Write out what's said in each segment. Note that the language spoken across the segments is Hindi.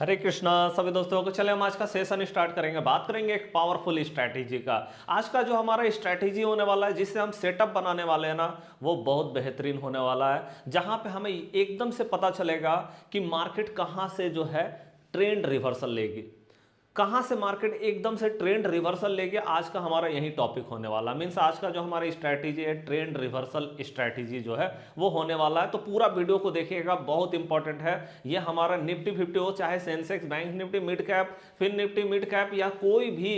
हरे कृष्णा सभी दोस्तों को। चले हम आज का सेशन स्टार्ट करेंगे। बात करेंगे एक पावरफुल स्ट्रैटेजी का। आज का जो हमारा स्ट्रैटेजी होने वाला है, जिससे हम सेटअप बनाने वाले हैं ना, वो बहुत बेहतरीन होने वाला है। जहां पे हमें एकदम से पता चलेगा कि मार्केट कहां से जो है ट्रेंड रिवर्सल लेगी, कहां से मार्केट एकदम से ट्रेंड रिवर्सल लेके। आज का हमारा यही टॉपिक होने वाला मींस आज का जो हमारी स्ट्रैटेजी है, ट्रेंड रिवर्सल स्ट्रैटेजी जो है वो होने वाला है। तो पूरा वीडियो को देखिएगा, बहुत इंपॉर्टेंट है। ये हमारा निफ्टी 50 हो, चाहे Sensex, bank Nifty, mid cap, fin Nifty mid cap, या कोई भी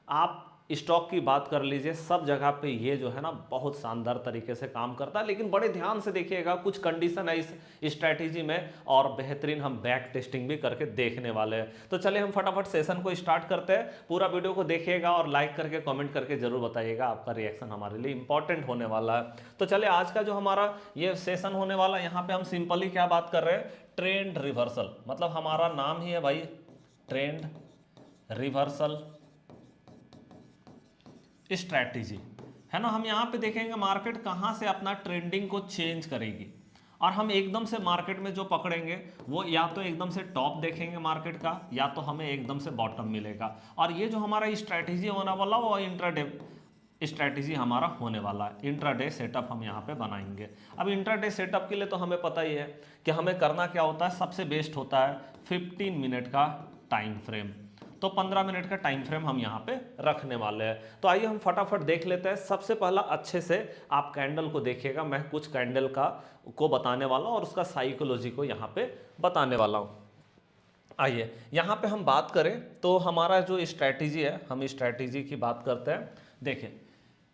आप स्टॉक की बात कर लीजिए, सब जगह पे ये जो है ना बहुत शानदार तरीके से काम करता है। लेकिन बड़े ध्यान से देखिएगा, कुछ कंडीशन है इस स्ट्रैटेजी में, और बेहतरीन हम बैक टेस्टिंग भी करके देखने वाले हैं। तो चलिए हम फटाफट सेशन को स्टार्ट करते हैं। पूरा वीडियो को देखिएगा और लाइक करके कमेंट करके जरूर बताइएगा, आपका रिएक्शन हमारे लिए इंपॉर्टेंट होने वाला है। तो चलिए आज का जो हमारा ये सेशन होने वाला है, यहाँ पे हम सिंपली क्या बात कर रहे हैं, ट्रेंड रिवर्सल। मतलब हमारा नाम ही है भाई ट्रेंड रिवर्सल स्ट्रैटेजी, है ना। हम यहाँ पे देखेंगे मार्केट कहाँ से अपना ट्रेंडिंग को चेंज करेगी, और हम एकदम से मार्केट में जो पकड़ेंगे वो या तो एकदम से टॉप देखेंगे मार्केट का, या तो हमें एकदम से बॉटम मिलेगा। और ये जो हमारा स्ट्रैटेजी होने वाला वो इंट्राडे स्ट्रैटेजी हमारा होने वाला है। इंट्राडे सेटअप हम यहाँ पे बनाएंगे। अब इंट्राडे सेटअप के लिए तो हमें पता ही है कि हमें करना क्या होता है। सबसे बेस्ट होता है 15 मिनट का टाइम फ्रेम। तो 15 मिनट का टाइम फ्रेम हम यहाँ पे रखने वाले हैं। तो आइए हम फटाफट देख लेते हैं। सबसे पहला अच्छे से आप कैंडल को देखिएगा, मैं कुछ कैंडल को बताने वाला हूँ और उसका साइकोलॉजी को यहाँ पे बताने वाला हूँ। आइए यहाँ पे हम बात करें तो हमारा जो स्ट्रैटेजी है, हम स्ट्रैटेजी की बात करते हैं। देखिए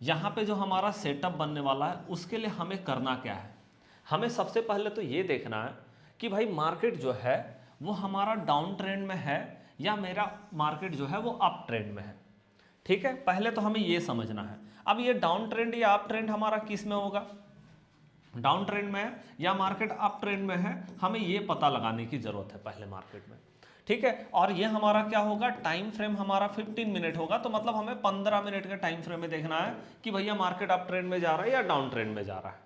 यहाँ पे जो हमारा सेटअप बनने वाला है, उसके लिए हमें करना क्या है। हमें सबसे पहले तो ये देखना है कि भाई मार्केट जो है वो हमारा डाउन ट्रेंड में है या मेरा मार्केट जो है वो अप ट्रेंड में है। ठीक है, पहले तो हमें ये समझना है। अब ये डाउन ट्रेंड या अप ट्रेंड हमारा किस में होगा, डाउन ट्रेंड में है या मार्केट अप ट्रेंड में है, हमें ये पता लगाने की जरूरत है पहले मार्केट में। ठीक है, और ये हमारा क्या होगा, टाइम फ्रेम हमारा 15 मिनट होगा। तो मतलब हमें 15 मिनट के टाइम फ्रेम में देखना है कि भैया मार्केट अप ट्रेंड में जा रहा है या डाउन ट्रेंड में जा रहा है।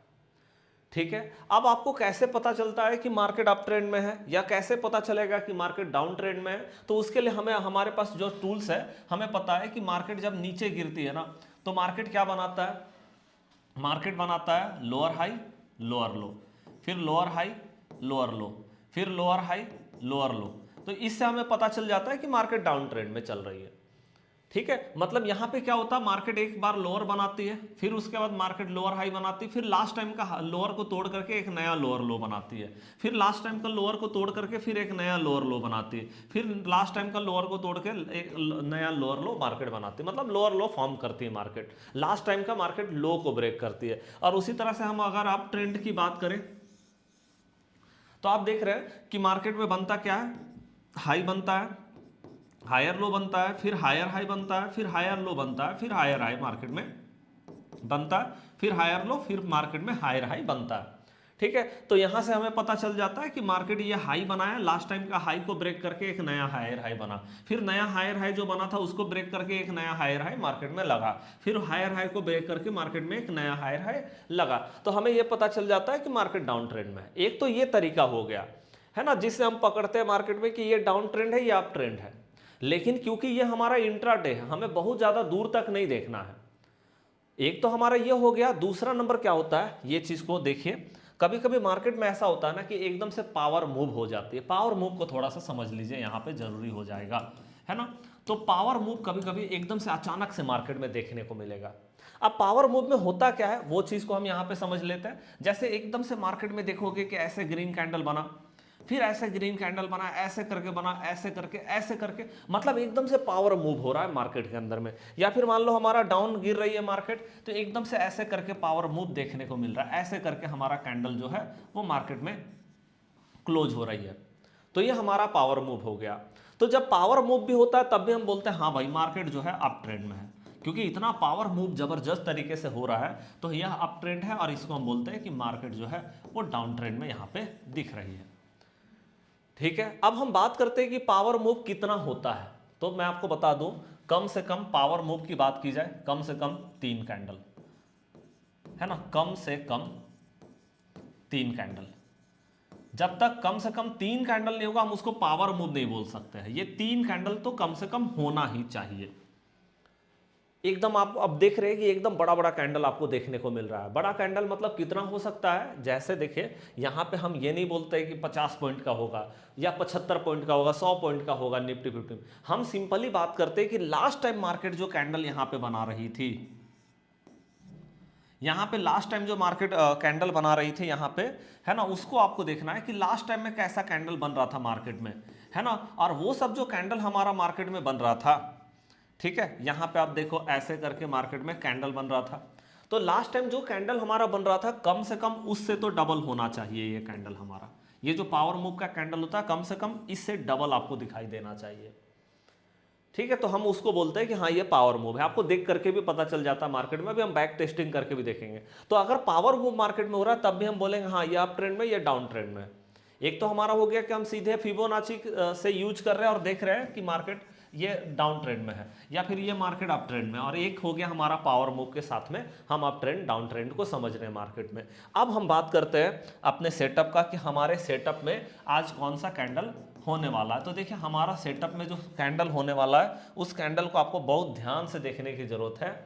ठीक है, अब आपको कैसे पता चलता है कि मार्केट अप ट्रेंड में है या कैसे पता चलेगा कि मार्केट डाउन ट्रेंड में है। तो उसके लिए हमें हमारे पास जो टूल्स है, हमें पता है कि मार्केट जब नीचे गिरती है ना, तो मार्केट क्या बनाता है, मार्केट बनाता है लोअर हाई लोअर लो, फिर लोअर हाई लोअर लो, फिर लोअर हाई लोअर लो। तो इससे हमें पता चल जाता है कि मार्केट डाउन ट्रेंड में चल रही है। ठीक है, मतलब यहां पे क्या होता है, मार्केट एक बार लोअर बनाती है, फिर उसके बाद मार्केट लोअर हाई बनाती है, फिर लास्ट टाइम का लोअर को तोड़ करके एक नया लोअर लो बनाती है, फिर लास्ट टाइम का लोअर को तोड़ करके फिर एक नया लोअर लो बनाती है, फिर लास्ट टाइम का लोअर को तोड़ के एक नया लोअर लो मार्केट बनाती है। मतलब लोअर लो फॉर्म करती है मार्केट, लास्ट टाइम का मार्केट लो को ब्रेक करती है। और उसी तरह से हम अगर आप ट्रेंड की बात करें तो आप देख रहे हैं कि मार्केट में बनता क्या है, हाई बनता है, हायर लो बनता है, फिर हायर हाई बनता है, फिर हायर लो बनता है, फिर हायर हाई मार्केट में बनता है, फिर हायर लो, फिर मार्केट में हायर हाई बनता है। ठीक है, तो यहां से हमें पता चल जाता है कि मार्केट ये हाई बनाया, लास्ट टाइम का हाई को ब्रेक करके एक नया हायर हाई बना, फिर नया हायर हाई जो बना था उसको ब्रेक करके एक नया हायर हाई मार्केट में लगा, फिर हायर हाई को ब्रेक करके मार्केट में एक नया हायर हाई लगा। तो हमें यह पता चल जाता है कि मार्केट डाउन ट्रेंड में है। एक तो ये तरीका हो गया, है ना, जिससे हम पकड़ते हैं मार्केट में कि ये डाउन ट्रेंड है या अप ट्रेंड है। लेकिन क्योंकि ये हमारा इंट्राडे है, हमें बहुत ज्यादा दूर तक नहीं देखना है। एक तो हमारा ये हो गया। दूसरा नंबर क्या होता है, ये चीज को देखिए, कभी कभी मार्केट में ऐसा होता है ना कि एकदम से पावर मूव हो जाती है। पावर मूव को थोड़ा सा समझ लीजिए, यहां पे जरूरी हो जाएगा, है ना। तो पावर मूव कभी कभी एकदम से अचानक से मार्केट में देखने को मिलेगा। अब पावर मूव में होता क्या है, वो चीज को हम यहां पे समझ लेते हैं। जैसे एकदम से मार्केट में देखोगे कि ऐसे ग्रीन कैंडल बना, फिर ऐसे ग्रीन कैंडल बना, ऐसे करके बना, ऐसे करके, मतलब एकदम से पावर मूव हो रहा है मार्केट के अंदर में। या फिर मान लो हमारा डाउन गिर रही है मार्केट, तो एकदम से ऐसे करके पावर मूव देखने को मिल रहा है, ऐसे करके हमारा कैंडल जो है वो मार्केट में क्लोज हो रही है। तो ये हमारा पावर मूव हो गया। तो जब पावर मूव भी होता है तब भी हम बोलते हैं हाँ भाई मार्केट जो है अप ट्रेंड में है, क्योंकि इतना पावर मूव जबरदस्त तरीके से हो रहा है, तो यह अप ट्रेंड है। और इसको हम बोलते हैं कि मार्केट जो है वो डाउन ट्रेंड में यहाँ पे दिख रही है। ठीक है, अब हम बात करते हैं कि पावर मूव कितना होता है। तो मैं आपको बता दूं, कम से कम पावर मूव की बात की जाए, कम से कम 3 कैंडल, है ना, कम से कम 3 कैंडल। जब तक कम से कम 3 कैंडल नहीं होगा हम उसको पावर मूव नहीं बोल सकते हैं। ये 3 कैंडल तो कम से कम होना ही चाहिए। एकदम आप अब देख रहे हैं कि एकदम बड़ा बड़ा कैंडल आपको देखने को मिल रहा है। बड़ा कैंडल मतलब कितना हो सकता है, जैसे देखिए यहाँ पे हम ये नहीं बोलते कि 50 पॉइंट का होगा या 75 पॉइंट का होगा, 100 पॉइंट का होगा निफ्टी 50। हम सिंपली बात करते हैं कि लास्ट टाइम मार्केट जो कैंडल यहाँ पे बना रही थी, यहाँ पे लास्ट टाइम जो मार्केट कैंडल बना रही थी यहाँ पे, है ना, उसको आपको देखना है कि लास्ट टाइम में कैसा कैंडल बन रहा था मार्केट में, है ना। और वो सब जो कैंडल हमारा मार्केट में बन रहा था, ठीक है, यहाँ पे आप देखो ऐसे करके मार्केट में कैंडल बन रहा था। तो लास्ट टाइम जो कैंडल हमारा बन रहा था कम से कम उससे तो डबल होना चाहिए ये कैंडल हमारा। ये जो पावर मूव का कैंडल होता है कम से कम इससे डबल आपको दिखाई देना चाहिए, ठीक है। तो हम उसको बोलते हैं कि हाँ ये पावर मूव है। आपको देख करके भी पता चल जाता है मार्केट में, अभी हम बैक टेस्टिंग करके भी देखेंगे। तो अगर पावर मूव मार्केट में हो रहा है तब भी हम बोलेंगे हाँ ये अप ट्रेंड में, ये डाउन ट्रेंड में। एक तो हमारा हो गया कि हम सीधे फिबोनाची से यूज कर रहे हैं और देख रहे हैं कि मार्केट ये डाउन ट्रेंड में है या फिर ये मार्केट अप ट्रेंड में, और एक हो गया हमारा पावर मूव के साथ में हम अप ट्रेंड डाउन ट्रेंड को समझ रहे हैं मार्केट में। अब हम बात करते हैं अपने सेटअप का कि हमारे सेटअप में आज कौन सा कैंडल होने वाला है। तो देखिए हमारा सेटअप में जो कैंडल होने वाला है उस कैंडल को आपको बहुत ध्यान से देखने की जरूरत है।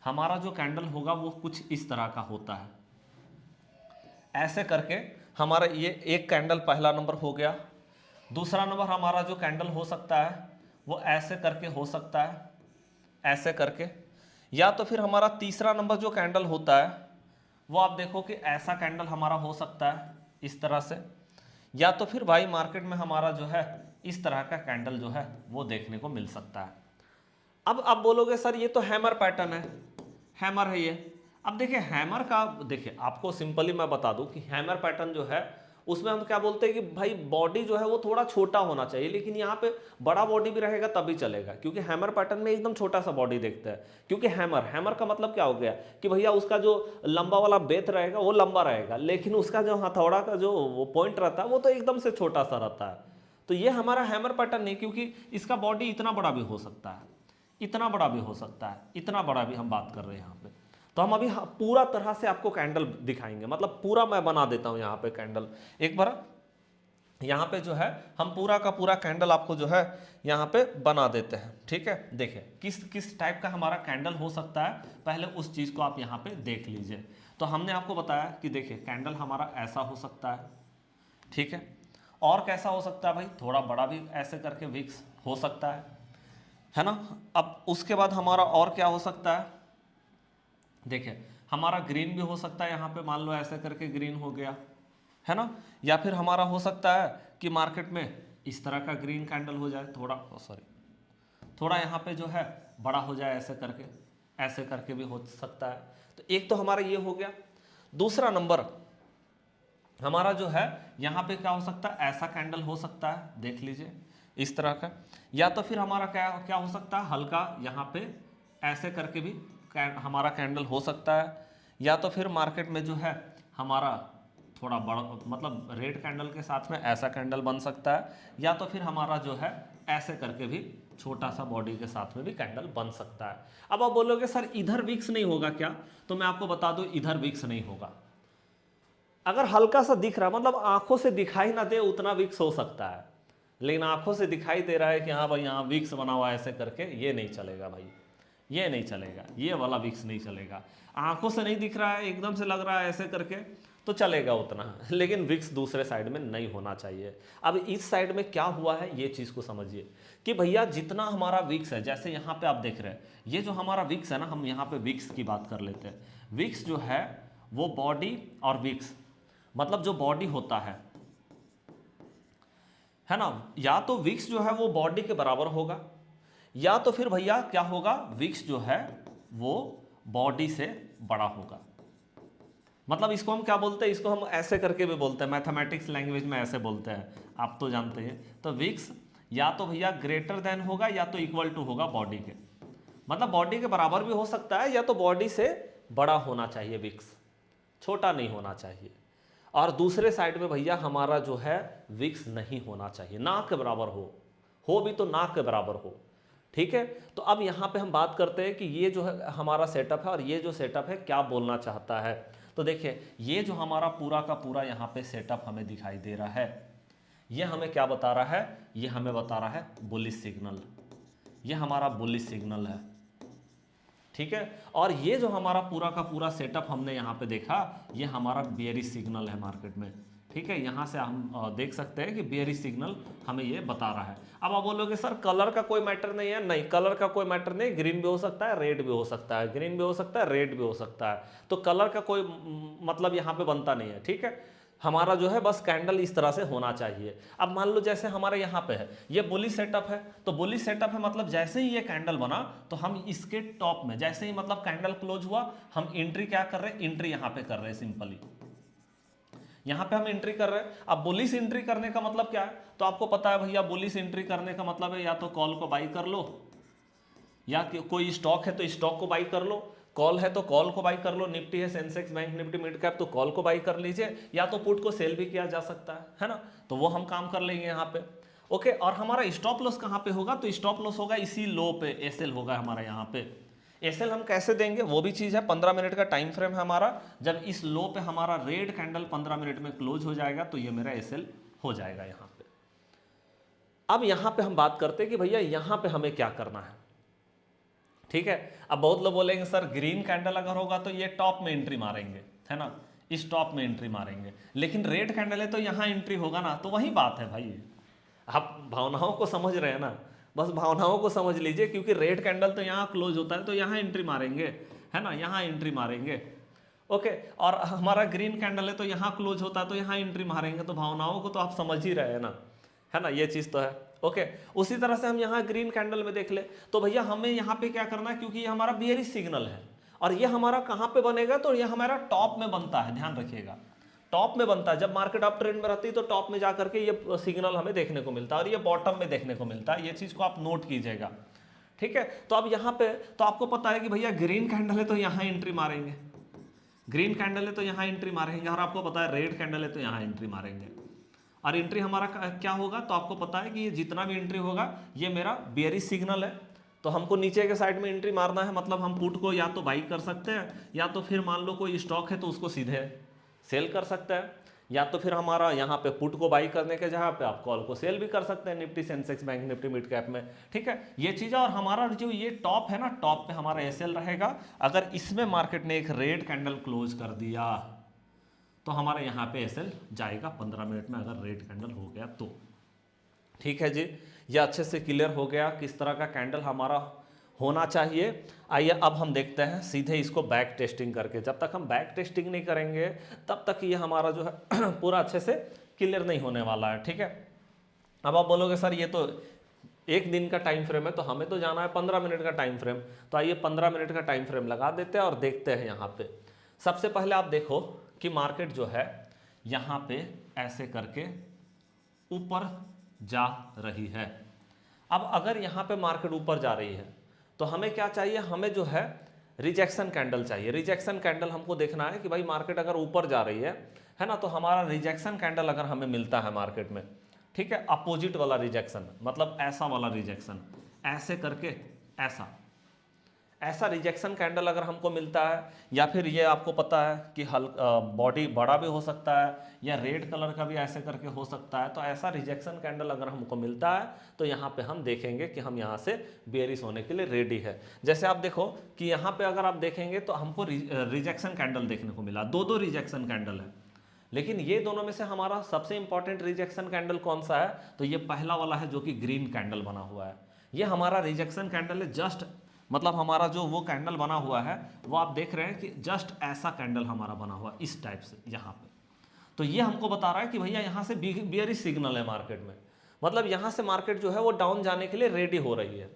हमारा जो कैंडल होगा वो कुछ इस तरह का होता है, ऐसे करके हमारा ये एक कैंडल पहला नंबर हो गया। दूसरा नंबर हमारा जो कैंडल हो सकता है वो ऐसे करके हो सकता है, ऐसे करके, या तो फिर हमारा तीसरा नंबर जो कैंडल होता है वो आप देखो कि ऐसा कैंडल हमारा हो सकता है इस तरह से, या तो फिर भाई मार्केट में हमारा जो है इस तरह का कैंडल जो है वो देखने को मिल सकता है। अब आप बोलोगे सर ये तो हैमर पैटर्न है, हैमर है ये। अब देखिए हैमर का, देखिए आपको सिंपली मैं बता दूं कि हैमर पैटर्न जो है उसमें हम क्या बोलते हैं कि भाई बॉडी जो है वो थोड़ा छोटा होना चाहिए, लेकिन यहाँ पे बड़ा बॉडी भी रहेगा तभी चलेगा, क्योंकि हैमर पैटर्न में एकदम छोटा सा बॉडी देखता है। क्योंकि हैमर का मतलब क्या हो गया कि भैया उसका जो लंबा वाला बेत रहेगा वो लंबा रहेगा, लेकिन उसका जो हथौड़ा का जो वो पॉइंट रहता है वो तो एकदम से छोटा सा रहता है। तो ये हमारा हैमर पैटर्न नहीं, क्योंकि इसका बॉडी इतना बड़ा भी हो सकता है, इतना बड़ा भी हो सकता है, इतना बड़ा भी हम बात कर रहे हैं यहाँ पे। तो हम अभी पूरा तरह से आपको कैंडल दिखाएंगे, मतलब पूरा मैं बना देता हूं यहाँ पे कैंडल। एक बार यहाँ पे जो है हम पूरा का पूरा कैंडल आपको जो है यहाँ पे बना देते हैं, ठीक है। देखिए किस किस टाइप का हमारा कैंडल हो सकता है, पहले उस चीज़ को आप यहाँ पे देख लीजिए। तो हमने आपको बताया कि देखिए कैंडल हमारा ऐसा हो सकता है, ठीक है। और कैसा हो सकता है भाई, थोड़ा बड़ा भी ऐसे करके विक्स हो सकता है ना। अब उसके बाद हमारा और क्या हो सकता है, देखिए हमारा ग्रीन भी हो सकता है, यहाँ पे मान लो ऐसे करके ग्रीन हो गया, है ना। या फिर हमारा हो सकता है कि मार्केट में इस तरह का ग्रीन कैंडल हो जाए, थोड़ा यहाँ पे जो है बड़ा हो जाए, ऐसे करके भी हो सकता है। तो एक तो हमारा ये हो गया। दूसरा नंबर हमारा जो है यहाँ पे क्या हो सकता है, ऐसा कैंडल हो सकता है, देख लीजिए इस तरह का। या तो फिर हमारा क्या हो सकता है, हल्का यहाँ पे ऐसे करके भी हमारा कैंडल हो सकता है। या तो फिर मार्केट में जो है हमारा थोड़ा बड़ा, मतलब रेड कैंडल के साथ में ऐसा कैंडल बन सकता है। या तो फिर हमारा जो है ऐसे करके भी छोटा सा बॉडी के साथ में भी कैंडल बन सकता है। अब आप बोलोगे सर इधर विक्स नहीं होगा क्या, तो मैं आपको बता दूं इधर विक्स नहीं होगा। अगर हल्का सा दिख रहा, मतलब आंखों से दिखाई ना दे उतना विक्स हो सकता है, लेकिन आंखों से दिखाई दे रहा है कि हाँ भाई यहाँ विक्स बना हुआ है ऐसे करके, ये नहीं चलेगा भाई, ये नहीं चलेगा, ये वाला विक्स नहीं चलेगा। आंखों से नहीं दिख रहा है, एकदम से लग रहा है ऐसे करके, तो चलेगा उतना, लेकिन विक्स दूसरे साइड में नहीं होना चाहिए। अब इस साइड में क्या हुआ है ये चीज़ को समझिए कि भैया जितना हमारा विक्स है, जैसे यहाँ पे आप देख रहे हैं ये जो हमारा विक्स है ना, हम यहाँ पे विक्स की बात कर लेते हैं। विक्स जो है वो बॉडी और विक्स, मतलब जो बॉडी होता है ना, या तो विक्स जो है वो बॉडी के बराबर होगा, या तो फिर भैया क्या होगा, विक्स जो है वो बॉडी से बड़ा होगा। मतलब इसको हम क्या बोलते हैं, इसको हम ऐसे करके भी बोलते हैं, मैथमेटिक्स लैंग्वेज में ऐसे बोलते हैं, आप तो जानते हैं। तो विक्स या तो भैया ग्रेटर देन होगा या तो इक्वल टू होगा बॉडी के, मतलब बॉडी के बराबर भी हो सकता है, या तो बॉडी से बड़ा होना चाहिए विक्स, छोटा नहीं होना चाहिए। और दूसरे साइड में भैया हमारा जो है विक्स नहीं होना चाहिए, नाक के बराबर हो भी तो नाक के बराबर हो, ठीक है। तो अब यहाँ पे हम बात करते हैं कि ये जो है हमारा सेटअप है और ये जो सेटअप है क्या बोलना चाहता है। तो देखिए ये जो हमारा पूरा का पूरा यहाँ पे सेटअप हमें दिखाई दे रहा है, ये हमें क्या बता रहा है, ये हमें बता रहा है बुलिश सिग्नल, ये हमारा बुलिश सिग्नल है, ठीक है। और ये जो हमारा पूरा का पूरा सेटअप हमने यहाँ पे देखा, ये हमारा बेयरिश सिग्नल है मार्केट में, ठीक है। यहाँ से हम देख सकते हैं कि बेयरिश सिग्नल हमें ये बता रहा है। अब आप बोलोगे सर कलर का कोई मैटर नहीं है, नहीं कलर का कोई मैटर नहीं, ग्रीन भी हो सकता है, रेड भी हो सकता है, ग्रीन भी हो सकता है, रेड भी हो सकता है, तो कलर का कोई मतलब यहाँ पे बनता नहीं है, ठीक है। हमारा जो है बस कैंडल इस तरह से होना चाहिए। अब मान लो जैसे हमारे यहाँ पे है ये बुलिश सेटअप है, तो बुलिश सेटअप है मतलब जैसे ही ये कैंडल बना तो हम इसके टॉप में जैसे ही मतलब कैंडल क्लोज हुआ हम एंट्री क्या कर रहे हैं, एंट्री यहाँ पे कर रहे हैं, सिंपली यहाँ पे हम एंट्री कर रहे हैं। अब बुलिश एंट्री करने का मतलब क्या है, तो आपको पता है भैया बुलिश एंट्री करने का मतलब है या तो कॉल को बाई कर लो, या कोई स्टॉक है तो स्टॉक को बाई कर लो, कॉल है तो कॉल को बाई कर लो, निफ्टी है, Sensex, bank Nifty, mid cap, तो कॉल को बाई कर लीजिए, या तो पुट को सेल भी किया जा सकता है ना, तो वो हम काम कर लेंगे यहाँ पे। ओके, और हमारा स्टॉप लॉस कहाँ पे होगा, तो स्टॉप लॉस होगा इसी लो पे, एसएल होगा हमारा यहाँ पे। एसएल हम कैसे देंगे वो भी चीज़ है, 15 मिनट का टाइम फ्रेम है हमारा, जब इस लो पे हमारा रेड कैंडल 15 मिनट में क्लोज हो जाएगा तो ये मेरा एसएल हो जाएगा यहाँ पे। अब यहाँ पे हम बात करते हैं कि भैया यहाँ पे हमें क्या करना है, ठीक है। अब बहुत लोग बोलेंगे सर ग्रीन कैंडल अगर होगा तो ये टॉप में एंट्री मारेंगे, है ना, इस टॉप में एंट्री मारेंगे, लेकिन रेड कैंडल है तो यहाँ एंट्री होगा ना, तो वही बात है भाई, आप भावनाओं को समझ रहे हैं ना, बस भावनाओं को समझ लीजिए, क्योंकि रेड कैंडल तो यहाँ क्लोज होता है तो यहाँ एंट्री मारेंगे, है ना, यहाँ एंट्री मारेंगे। ओके, और हमारा ग्रीन कैंडल है तो यहाँ क्लोज होता है तो यहाँ एंट्री मारेंगे, तो भावनाओं को तो आप समझ ही रहे हैं ना, है ना, ये चीज़ तो है। ओके, उसी तरह से हम यहाँ ग्रीन कैंडल में देख ले तो भैया हमें यहाँ पे क्या करना है, क्योंकि ये हमारा बेयरिश सिग्नल है और ये हमारा कहाँ पे बनेगा, तो ये हमारा टॉप में बनता है, ध्यान रखिएगा, टॉप में बनता है। जब मार्केट अप ट्रेंड में रहती है तो टॉप में जाकर के ये सिग्नल हमें देखने को मिलता है और ये बॉटम में देखने को मिलता है, ये चीज़ को आप नोट कीजिएगा, ठीक है। तो अब यहाँ पे तो आपको पता है कि भैया ग्रीन कैंडल है तो यहाँ एंट्री मारेंगे, ग्रीन कैंडल है तो यहाँ एंट्री मारेंगे, और आपको पता है रेड कैंडल है तो यहाँ एंट्री मारेंगे, और एंट्री हमारा क्या होगा, तो आपको पता है कि ये जितना भी एंट्री होगा ये मेरा बेयरिश सिग्नल है, तो हमको नीचे के साइड में एंट्री मारना है, मतलब हम पुट को या तो बाई कर सकते हैं या तो फिर मान लो कोई स्टॉक है तो उसको सीधे सेल कर सकते हैं, या तो फिर हमारा यहाँ पे पुट को बाई करने के जगह पे आप कॉल को सेल भी कर सकते हैं, Nifty, Sensex, bank Nifty, mid cap में, ठीक है, ये चीज़। और हमारा जो ये टॉप है ना, टॉप पे हमारा एसएल रहेगा। अगर इसमें मार्केट ने एक रेड कैंडल क्लोज कर दिया तो हमारे यहाँ पे एसएल जाएगा 15 मिनट में, अगर रेड कैंडल हो गया तो, ठीक है जी। ये अच्छे से क्लियर हो गया किस तरह का कैंडल हमारा होना चाहिए। आइए अब हम देखते हैं सीधे इसको बैक टेस्टिंग करके। जब तक हम बैक टेस्टिंग नहीं करेंगे तब तक ये हमारा जो है पूरा अच्छे से क्लियर नहीं होने वाला है, ठीक है। अब आप बोलोगे सर ये तो एक दिन का टाइम फ्रेम है, तो हमें तो जाना है 15 मिनट का टाइम फ्रेम, तो आइए 15 मिनट का टाइम फ्रेम लगा देते हैं और देखते हैं। यहाँ पे सबसे पहले आप देखो कि मार्केट जो है यहाँ पे ऐसे करके ऊपर जा रही है। अब अगर यहाँ पे मार्केट ऊपर जा रही है तो हमें क्या चाहिए, हमें जो है रिजेक्शन कैंडल चाहिए। रिजेक्शन कैंडल हमको देखना है कि भाई मार्केट अगर ऊपर जा रही है ना, तो हमारा रिजेक्शन कैंडल अगर हमें मिलता है मार्केट में, ठीक है, अपोजिट वाला रिजेक्शन, मतलब ऐसा वाला रिजेक्शन, ऐसे करके ऐसा रिजेक्शन कैंडल अगर हमको मिलता है, या फिर ये आपको पता है कि बॉडी बड़ा भी हो सकता है या रेड कलर का भी ऐसे करके हो सकता है, तो ऐसा रिजेक्शन कैंडल अगर हमको मिलता है तो यहाँ पे हम देखेंगे कि हम यहाँ से बेयरिश होने के लिए रेडी है। जैसे आप देखो कि यहाँ पे अगर आप देखेंगे तो हमको रिजेक्शन कैंडल देखने को मिला, दो रिजेक्शन कैंडल है, लेकिन ये दोनों में से हमारा सबसे इंपॉर्टेंट रिजेक्शन कैंडल कौन सा है, तो ये पहला वाला है जो कि ग्रीन कैंडल बना हुआ है। ये हमारा रिजेक्शन कैंडल है, जस्ट मतलब हमारा जो वो कैंडल बना हुआ है वो आप देख रहे हैं कि जस्ट ऐसा कैंडल हमारा बना हुआ इस टाइप से यहाँ पे। तो ये हमको बता रहा है कि भैया यहाँ से बियरिश सिग्नल है मार्केट में, मतलब यहाँ से मार्केट जो है वो डाउन जाने के लिए रेडी हो रही है,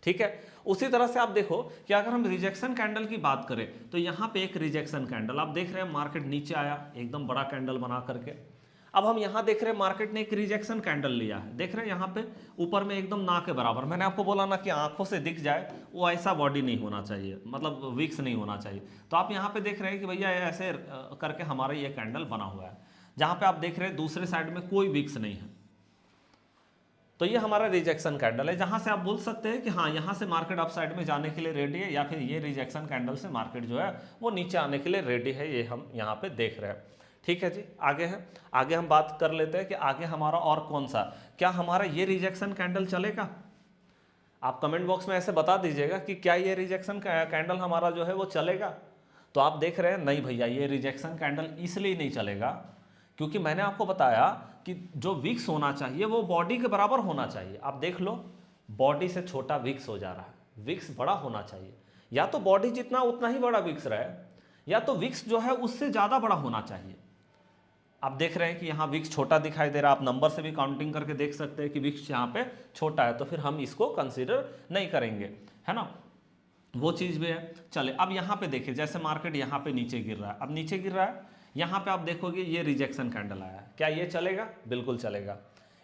ठीक है। उसी तरह से आप देखो कि अगर हम रिजेक्शन कैंडल की बात करें तो यहाँ पे एक रिजेक्शन कैंडल आप देख रहे हैं, मार्केट नीचे आया एकदम बड़ा कैंडल बना करके। अब हम यहाँ देख रहे हैं मार्केट ने एक रिजेक्शन कैंडल लिया है, देख रहे हैं यहाँ पे ऊपर में एकदम ना के बराबर। मैंने आपको बोला ना कि आंखों से दिख जाए वो ऐसा बॉडी नहीं होना चाहिए, मतलब विक्स नहीं होना चाहिए। तो आप यहाँ पे देख रहे हैं कि भैया ऐसे करके हमारा ये कैंडल बना हुआ है, जहाँ पे आप देख रहे हैं दूसरे साइड में कोई विक्स नहीं है, तो ये हमारा रिजेक्शन कैंडल है, जहां से आप बोल सकते हैं कि हाँ यहां से मार्केट अपसाइड में जाने के लिए रेडी है, या फिर ये रिजेक्शन कैंडल से मार्केट जो है वो नीचे आने के लिए रेडी है, ये हम यहाँ पे देख रहे हैं। ठीक है जी, आगे है, आगे हम बात कर लेते हैं कि आगे हमारा और कौन सा, क्या हमारा ये रिजेक्शन कैंडल चलेगा। आप कमेंट बॉक्स में ऐसे बता दीजिएगा कि क्या ये रिजेक्शन कैंडल हमारा जो है वो चलेगा। तो आप देख रहे हैं नहीं भैया ये रिजेक्शन कैंडल इसलिए नहीं चलेगा क्योंकि मैंने आपको बताया कि जो विक्स होना चाहिए वो बॉडी के बराबर होना चाहिए। आप देख लो बॉडी से छोटा विक्स हो जा रहा है, विक्स बड़ा होना चाहिए, या तो बॉडी जितना उतना ही बड़ा विक्स रहे, या तो विक्स जो है उससे ज़्यादा बड़ा होना चाहिए। आप देख रहे हैं कि यहाँ विक्स छोटा दिखाई दे रहा है, आप नंबर से भी काउंटिंग करके देख सकते हैं कि विक्स यहाँ पे छोटा है, तो फिर हम इसको कंसीडर नहीं करेंगे, है ना, वो चीज़ भी है। चले अब यहाँ पे देखिए, जैसे मार्केट यहाँ पे नीचे गिर रहा है, अब नीचे गिर रहा है, यहाँ पे आप देखोगे ये रिजेक्शन कैंडल आया है, क्या ये चलेगा? बिल्कुल चलेगा,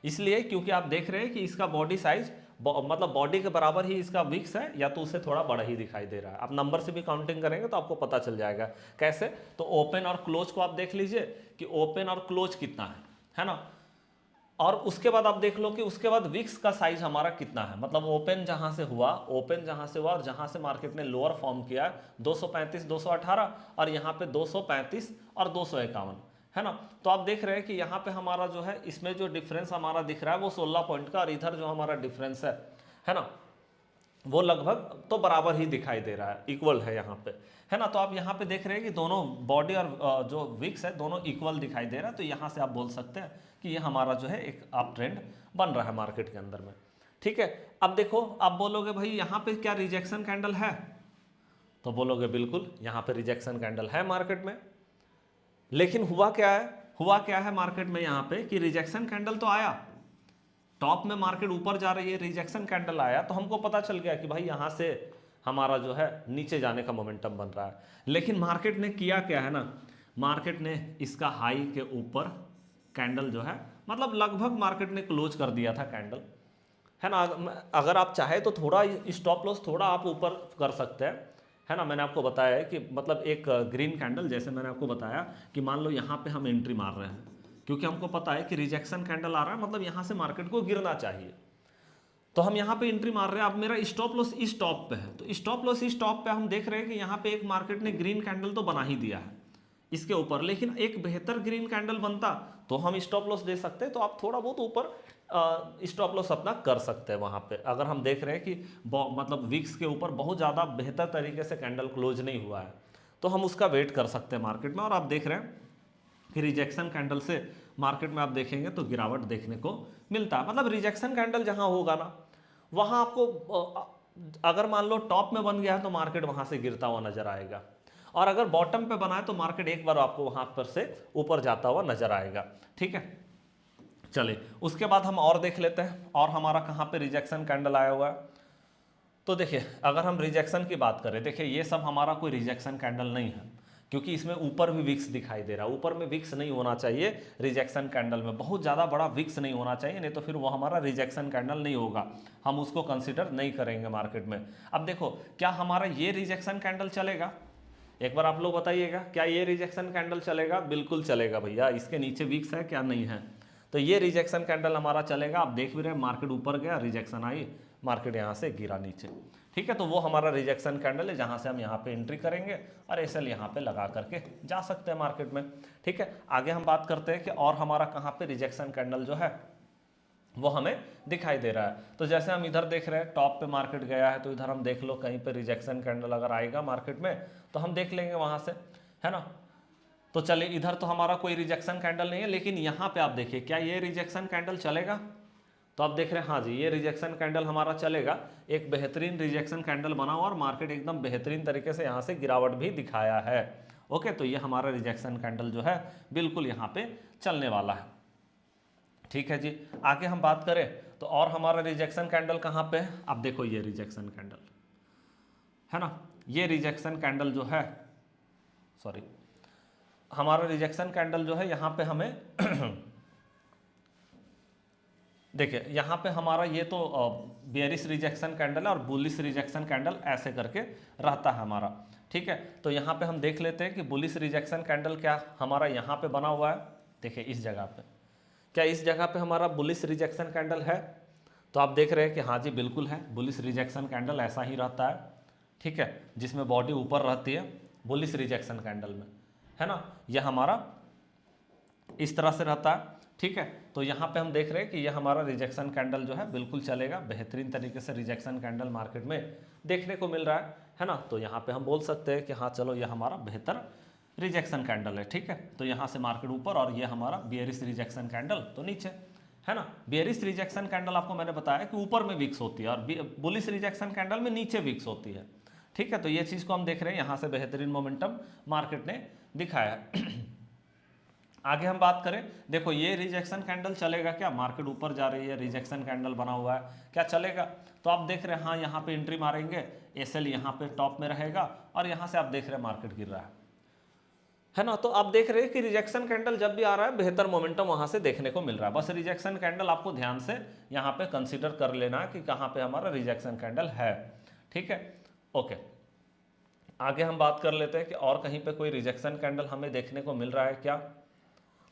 इसलिए क्योंकि आप देख रहे हैं कि इसका बॉडी साइज मतलब बॉडी के बराबर ही इसका विक्स है, या तो उससे थोड़ा बड़ा ही दिखाई दे रहा है। आप नंबर से भी काउंटिंग करेंगे तो आपको पता चल जाएगा कैसे। तो ओपन और क्लोज को आप देख लीजिए कि ओपन और क्लोज कितना है ना, और उसके बाद आप देख लो कि उसके बाद विक्स का साइज हमारा कितना है, मतलब ओपन जहां से हुआ, और जहां से मार्केट ने लोअर फॉर्म किया 235 218, और यहाँ पे 235 और 251, है ना। तो आप देख रहे हैं कि यहाँ पे हमारा जो है इसमें जो डिफरेंस हमारा दिख रहा है वो 16 पॉइंट का, और इधर जो हमारा डिफरेंस है ना, वो लगभग तो बराबर ही दिखाई दे रहा है, इक्वल है यहाँ पे, है ना। तो आप यहाँ पे देख रहे हैं कि दोनों बॉडी और जो विक्स है दोनों इक्वल दिखाई दे रहा है, तो यहाँ से आप बोल सकते हैं कि ये हमारा जो है एक अप ट्रेंड बन रहा है मार्केट के अंदर में। ठीक है, अब देखो आप बोलोगे भाई यहाँ पे क्या रिजेक्शन कैंडल है, तो बोलोगे बिल्कुल यहाँ पे रिजेक्शन कैंडल है मार्केट में, लेकिन हुआ क्या है मार्केट में यहाँ पे कि रिजेक्शन कैंडल तो आया, टॉप में मार्केट ऊपर जा रही है, रिजेक्शन कैंडल आया, तो हमको पता चल गया कि भाई यहाँ से हमारा जो है नीचे जाने का मोमेंटम बन रहा है। लेकिन मार्केट ने किया क्या है ना, मार्केट ने इसका हाई के ऊपर कैंडल जो है मतलब लगभग मार्केट ने क्लोज कर दिया था कैंडल, है ना। अगर आप चाहे तो थोड़ा स्टॉप लॉस थोड़ा आप ऊपर कर सकते हैं, है ना। मैंने आपको बताया है कि मतलब एक ग्रीन कैंडल, जैसे मैंने आपको बताया कि मान लो यहाँ पे हम एंट्री मार रहे हैं क्योंकि हमको पता है कि रिजेक्शन कैंडल आ रहा है, मतलब यहाँ से मार्केट को गिरना चाहिए, तो हम यहाँ पे एंट्री मार रहे हैं। अब मेरा स्टॉप लॉस इस टॉप पे है, तो स्टॉप लॉस इस टॉप पे हम देख रहे हैं कि यहाँ पे एक मार्केट ने ग्रीन कैंडल तो बना ही दिया है इसके ऊपर, लेकिन एक बेहतर ग्रीन कैंडल बनता तो हम स्टॉप लॉस दे सकते हैं, तो आप थोड़ा बहुत ऊपर स्टॉप लॉस अपना कर सकते हैं वहाँ पे। अगर हम देख रहे हैं कि मतलब विक्स के ऊपर बहुत ज़्यादा बेहतर तरीके से कैंडल क्लोज नहीं हुआ है, तो हम उसका वेट कर सकते हैं मार्केट में। और आप देख रहे हैं कि रिजेक्शन कैंडल से मार्केट में आप देखेंगे तो गिरावट देखने को मिलता है। मतलब रिजेक्शन कैंडल जहां होगा ना वहां आपको अगर मान लो टॉप में बन गया है तो मार्केट वहां से गिरता हुआ नजर आएगा, और अगर बॉटम पे बना है तो मार्केट एक बार आपको वहां पर से ऊपर जाता हुआ नजर आएगा। ठीक है, चलिए उसके बाद हम और देख लेते हैं और हमारा कहाँ पे रिजेक्शन कैंडल आया हुआ है। तो देखिए अगर हम रिजेक्शन की बात करें, देखिए ये सब हमारा कोई रिजेक्शन कैंडल नहीं है क्योंकि इसमें ऊपर भी विक्स दिखाई दे रहा है। ऊपर में विक्स नहीं होना चाहिए रिजेक्शन कैंडल में, बहुत ज़्यादा बड़ा विक्स नहीं होना चाहिए, नहीं तो फिर वो हमारा रिजेक्शन कैंडल नहीं होगा, हम उसको कंसिडर नहीं करेंगे मार्केट में। अब देखो क्या हमारा ये रिजेक्शन कैंडल चलेगा, एक बार आप लोग बताइएगा, क्या ये रिजेक्शन कैंडल चलेगा? बिल्कुल चलेगा भैया, इसके नीचे विक्स है क्या? नहीं है, तो ये रिजेक्शन कैंडल हमारा चलेगा। आप देख भी रहे हैं मार्केट ऊपर गया, रिजेक्शन आई, मार्केट यहाँ से गिरा नीचे। ठीक है, तो वो हमारा रिजेक्शन कैंडल है जहाँ से हम यहाँ पे एंट्री करेंगे और एसएल यहाँ पे लगा करके जा सकते हैं मार्केट में। ठीक है, आगे हम बात करते हैं कि और हमारा कहाँ पे रिजेक्शन कैंडल जो है वो हमें दिखाई दे रहा है। तो जैसे हम इधर देख रहे हैं टॉप पे मार्केट गया है, तो इधर हम देख लो कहीं पे रिजेक्शन कैंडल अगर आएगा मार्केट में तो हम देख लेंगे वहाँ से, है ना। तो चलिए इधर तो हमारा कोई रिजेक्शन कैंडल नहीं है, लेकिन यहाँ पे आप देखिए क्या ये रिजेक्शन कैंडल चलेगा? तो आप देख रहे हैं हाँ जी ये रिजेक्शन कैंडल हमारा चलेगा, एक बेहतरीन रिजेक्शन कैंडल बना हुआ और मार्केट एकदम बेहतरीन तरीके से यहाँ से गिरावट भी दिखाया है। ओके, तो ये हमारा रिजेक्शन कैंडल जो है बिल्कुल यहाँ पे चलने वाला है। ठीक है जी, आगे हम बात करें तो और हमारा रिजेक्शन कैंडल कहाँ पे है? आप देखो ये रिजेक्शन कैंडल है ना, ये रिजेक्शन कैंडल जो है सॉरी हमारा रिजेक्शन कैंडल जो है यहाँ पे हमें देखिए यहाँ पे हमारा ये तो बेयरिश रिजेक्शन कैंडल है और बुलिश रिजेक्शन कैंडल ऐसे करके रहता है हमारा। ठीक है, तो यहाँ पे हम देख लेते हैं कि बुलिश रिजेक्शन कैंडल क्या हमारा यहाँ पे बना हुआ है। देखिए इस जगह पे, क्या इस जगह पे हमारा बुलिश रिजेक्शन कैंडल है? तो आप देख रहे हैं कि हाँ जी बिल्कुल है, बुलिश रिजेक्शन कैंडल ऐसा ही रहता है, ठीक है, जिसमें बॉडी ऊपर रहती है बुलिश रिजेक्शन कैंडल में, है ना, यह हमारा इस तरह से रहता है, ठीक है। तो यहाँ पे हम देख रहे हैं कि यह हमारा रिजेक्शन कैंडल जो है बिल्कुल चलेगा, बेहतरीन तरीके से रिजेक्शन कैंडल मार्केट में देखने को मिल रहा है ना। तो यहाँ पे हम बोल सकते हैं कि हाँ चलो यह हमारा बेहतर रिजेक्शन कैंडल है, ठीक है। तो यहाँ से मार्केट ऊपर और ये हमारा बियरिश रिजेक्शन कैंडल तो नीचे, है ना। बियरिश रिजेक्शन कैंडल आपको मैंने बताया कि ऊपर में विक्स होती है और बुलिश रिजेक्शन कैंडल में नीचे विक्स होती है, ठीक है। तो ये चीज़ को हम देख रहे हैं, यहाँ से बेहतरीन मोमेंटम मार्केट ने दिखाया है। आगे हम बात करें, देखो ये रिजेक्शन कैंडल चलेगा क्या, मार्केट ऊपर जा रही है, रिजेक्शन कैंडल बना हुआ है, क्या चलेगा। तो आप देख रहे हैं हाँ यहाँ पे एंट्री मारेंगे, एसएल यहाँ पे टॉप में रहेगा और यहाँ से आप देख रहे हैं मार्केट गिर रहा है ना। तो आप देख रहे हैं कि रिजेक्शन कैंडल जब भी आ रहा है बेहतर मोमेंटम वहां से देखने को मिल रहा है। बस रिजेक्शन कैंडल आपको ध्यान से यहाँ पे कंसीडर कर लेना है कि कहाँ पे हमारा रिजेक्शन कैंडल है, ठीक है। ओके, आगे हम बात कर लेते हैं कि और कहीं पे कोई रिजेक्शन कैंडल हमें देखने को मिल रहा है क्या।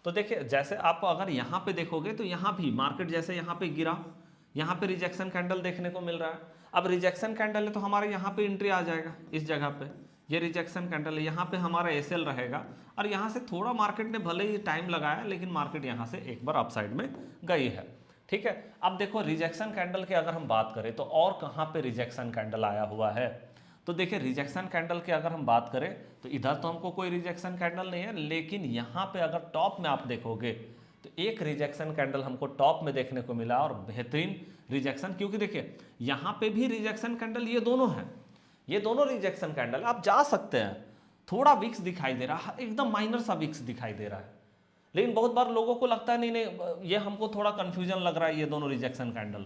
तो देखिए जैसे आप अगर यहाँ पे देखोगे तो यहाँ भी मार्केट जैसे यहाँ पे गिरा, यहाँ पे रिजेक्शन कैंडल देखने को मिल रहा है। अब रिजेक्शन कैंडल है तो हमारे यहाँ पे एंट्री आ जाएगा इस जगह पे, ये रिजेक्शन कैंडल है, यहाँ पे हमारा एसएल रहेगा और यहाँ से थोड़ा मार्केट ने भले ही टाइम लगाया लेकिन मार्केट यहाँ से एक बार अपसाइड में गई है, ठीक है। अब देखो रिजेक्शन कैंडल की अगर हम बात करें तो और कहाँ पे रिजेक्शन कैंडल आया हुआ है, तो देखिए रिजेक्शन कैंडल की अगर हम बात करें तो इधर तो हमको कोई रिजेक्शन कैंडल नहीं है, लेकिन यहाँ पे अगर टॉप में आप देखोगे तो एक रिजेक्शन कैंडल हमको टॉप में देखने को मिला और बेहतरीन रिजेक्शन, क्योंकि देखिए यहाँ पे भी रिजेक्शन कैंडल, ये दोनों हैं, ये दोनों रिजेक्शन कैंडल आप जा सकते हैं। थोड़ा विक्स दिखाई दे रहा है, एकदम माइनर सा विक्स दिखाई दे रहा है, लेकिन बहुत बार लोगों को लगता है नहीं नहीं ये हमको थोड़ा कंफ्यूजन लग रहा है ये दोनों रिजेक्शन कैंडल,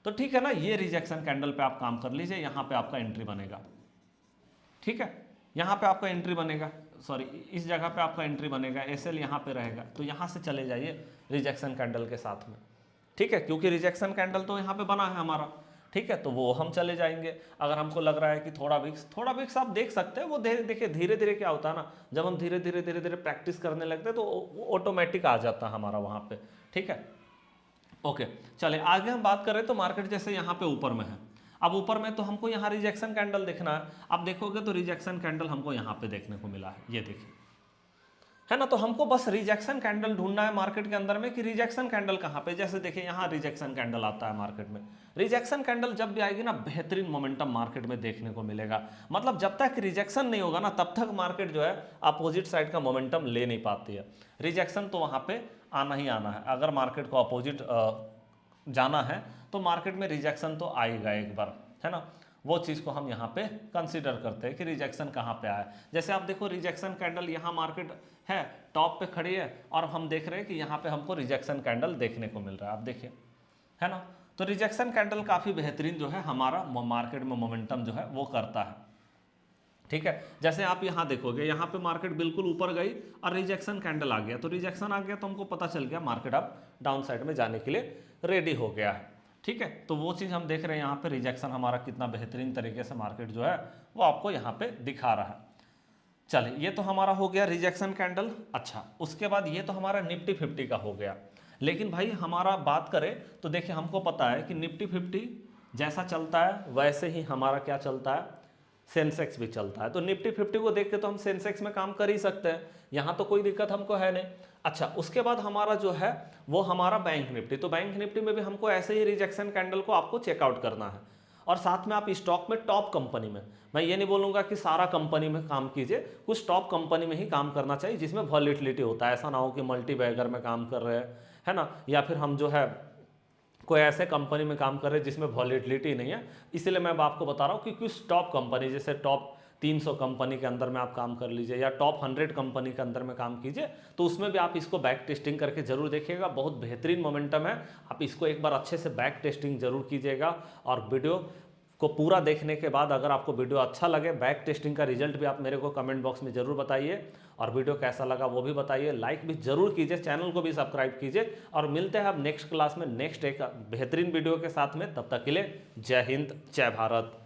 तो ठीक है ना, ये रिजेक्शन कैंडल पे आप काम कर लीजिए, यहाँ पे आपका एंट्री बनेगा, ठीक है। यहाँ पे आपका एंट्री बनेगा, सॉरी इस जगह पे आपका एंट्री बनेगा, एसएल यहाँ पे रहेगा, तो यहाँ से चले जाइए रिजेक्शन कैंडल के साथ में, ठीक है, क्योंकि रिजेक्शन कैंडल तो यहाँ पे बना है हमारा, ठीक है। तो वो हम चले जाएंगे। अगर हमको लग रहा है कि थोड़ा विक्स आप देख सकते हैं, वो देखिए धीरे धीरे क्या होता है ना, जब हम धीरे धीरे प्रैक्टिस करने लगते हैं तो ऑटोमेटिक आ जाता है हमारा वहाँ पे, ठीक है। ओके, चले आगे हम बात करें तो मार्केट जैसे यहाँ पे ऊपर में है, अब ऊपर में तो हमको यहाँ रिजेक्शन कैंडल देखना है, आप देखोगे तो रिजेक्शन कैंडल हमको यहाँ पे देखने को मिला है, ये देखिए, है ना। तो हमको बस रिजेक्शन कैंडल ढूंढना है मार्केट के अंदर में कि रिजेक्शन कैंडल कहाँ पे, जैसे देखिए यहाँ रिजेक्शन कैंडल आता है मार्केट में, रिजेक्शन कैंडल जब भी आएगी ना बेहतरीन मोमेंटम मार्केट में देखने को मिलेगा। मतलब जब तक रिजेक्शन नहीं होगा ना तब तक मार्केट जो है अपोजिट साइड का मोमेंटम ले नहीं पाती है, रिजेक्शन तो वहाँ पे आना ही आना है। अगर मार्केट को अपोजिट जाना है तो मार्केट में रिजेक्शन तो आएगा एक बार, है ना। वो चीज़ को हम यहाँ पे कंसीडर करते हैं कि रिजेक्शन कहाँ पे आया। जैसे आप देखो रिजेक्शन कैंडल यहाँ मार्केट है टॉप पे खड़ी है और हम देख रहे हैं कि यहाँ पे हमको रिजेक्शन कैंडल देखने को मिल रहा है, आप देखिए, है ना। तो रिजेक्शन कैंडल काफ़ी बेहतरीन जो है हमारा मार्केट में मोमेंटम जो है वो करता है, ठीक है। जैसे आप यहाँ देखोगे यहाँ पे मार्केट बिल्कुल ऊपर गई और रिजेक्शन कैंडल आ गया, तो रिजेक्शन आ गया तो हमको पता चल गया मार्केट अब डाउन साइड में जाने के लिए रेडी हो गया है, ठीक है। तो वो चीज़ हम देख रहे हैं यहाँ पे रिजेक्शन हमारा कितना बेहतरीन तरीके से मार्केट जो है वो आपको यहाँ पे दिखा रहा है। चलिए ये तो हमारा हो गया रिजेक्शन कैंडल। अच्छा, उसके बाद ये तो हमारा निफ्टी 50 का हो गया, लेकिन भाई हमारा बात करें तो देखिए हमको पता है कि निफ्टी 50 जैसा चलता है वैसे ही हमारा क्या चलता है, सेंसेक्स भी चलता है। तो निफ्टी 50 को देख के तो हम सेंसेक्स में काम कर ही सकते हैं, यहाँ तो कोई दिक्कत हमको है नहीं। अच्छा, उसके बाद हमारा जो है वो हमारा बैंक निफ्टी, तो बैंक निफ्टी में भी हमको ऐसे ही रिजेक्शन कैंडल को आपको चेकआउट करना है और साथ में आप स्टॉक में टॉप कंपनी में, मैं ये नहीं बोलूँगा कि सारा कंपनी में काम कीजिए, कुछ टॉप कंपनी में ही काम करना चाहिए जिसमें वॉलेटिलिटी होता है। ऐसा ना हो कि मल्टी बैगर में काम कर रहे हैं, है ना, या फिर हम जो है कोई ऐसे कंपनी में काम कर रहे हैं जिसमें वॉलेटिलिटी नहीं है। इसलिए मैं आपको बता रहा हूँ कि कुछ टॉप कंपनी जैसे टॉप 300 कंपनी के अंदर में आप काम कर लीजिए या टॉप 100 कंपनी के अंदर में काम कीजिए, तो उसमें भी आप इसको बैक टेस्टिंग करके जरूर देखिएगा, बहुत बेहतरीन मोमेंटम है। आप इसको एक बार अच्छे से बैक टेस्टिंग जरूर कीजिएगा और वीडियो को पूरा देखने के बाद अगर आपको वीडियो अच्छा लगे, बैक टेस्टिंग का रिजल्ट भी आप मेरे को कमेंट बॉक्स में जरूर बताइए और वीडियो कैसा लगा वो भी बताइए, लाइक भी जरूर कीजिए, चैनल को भी सब्सक्राइब कीजिए और मिलते हैं अब नेक्स्ट क्लास में नेक्स्ट एक बेहतरीन वीडियो के साथ में। तब तक के लिए जय हिंद, जय भारत।